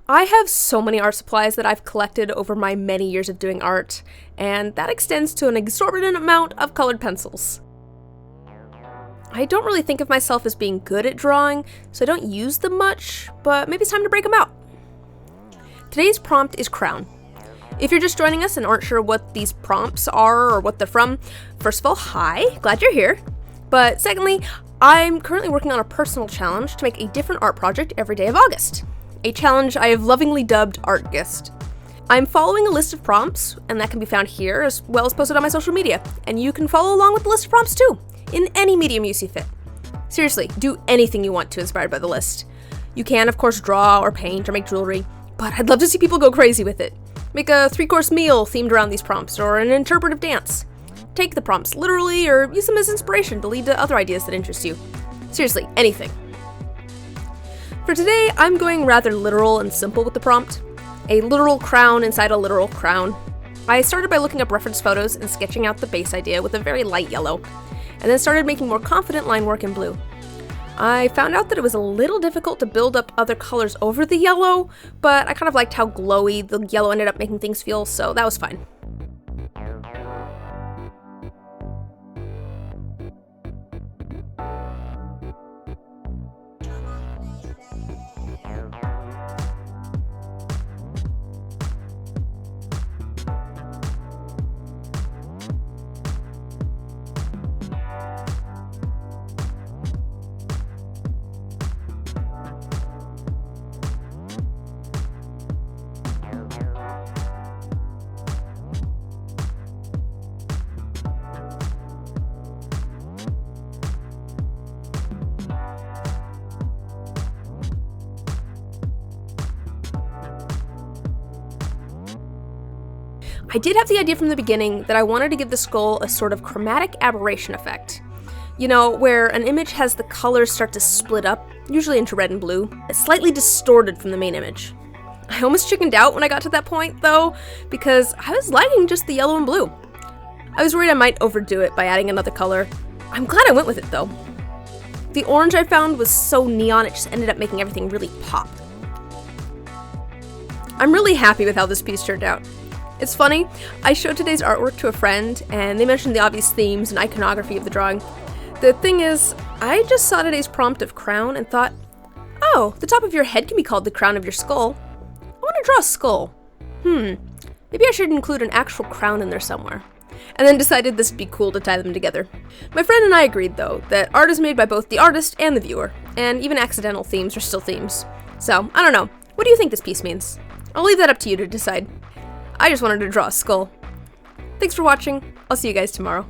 I have so many art supplies that I've collected over my many years of doing art, and that extends to an exorbitant amount of colored pencils. I don't really think of myself as being good at drawing, so I don't use them much, but maybe it's time to break them out. Today's prompt is crown. If you're just joining us and aren't sure what these prompts are or what they're from, first of all, hi, glad you're here. But secondly, I'm currently working on a personal challenge to make a different art project every day of August. A challenge I have lovingly dubbed Artgust. I'm following a list of prompts, and that can be found here as well as posted on my social media, and you can follow along with the list of prompts too, in any medium you see fit. Seriously, do anything you want to inspired by the list. You can, of course, draw or paint or make jewelry, but I'd love to see people go crazy with it. Make a 3-course meal themed around these prompts, or an interpretive dance. Take the prompts literally, or use them as inspiration to lead to other ideas that interest you. Seriously, anything. For today, I'm going rather literal and simple with the prompt. A literal crown inside a literal crown. I started by looking up reference photos and sketching out the base idea with a very light yellow, and then started making more confident line work in blue. I found out that it was a little difficult to build up other colors over the yellow, but I kind of liked how glowy the yellow ended up making things feel, so that was fine. I did have the idea from the beginning that I wanted to give the skull a sort of chromatic aberration effect. You know, where an image has the colors start to split up, usually into red and blue, slightly distorted from the main image. I almost chickened out when I got to that point, though, because I was liking just the yellow and blue. I was worried I might overdo it by adding another color. I'm glad I went with it, though. The orange I found was so neon, it just ended up making everything really pop. I'm really happy with how this piece turned out. It's funny, I showed today's artwork to a friend, and they mentioned the obvious themes and iconography of the drawing. The thing is, I just saw today's prompt of crown and thought, oh, the top of your head can be called the crown of your skull. I want to draw a skull. Maybe I should include an actual crown in there somewhere. And then decided this would be cool to tie them together. My friend and I agreed, though, that art is made by both the artist and the viewer, and even accidental themes are still themes. So, I don't know, what do you think this piece means? I'll leave that up to you to decide. I just wanted to draw a skull. Thanks for watching. I'll see you guys tomorrow.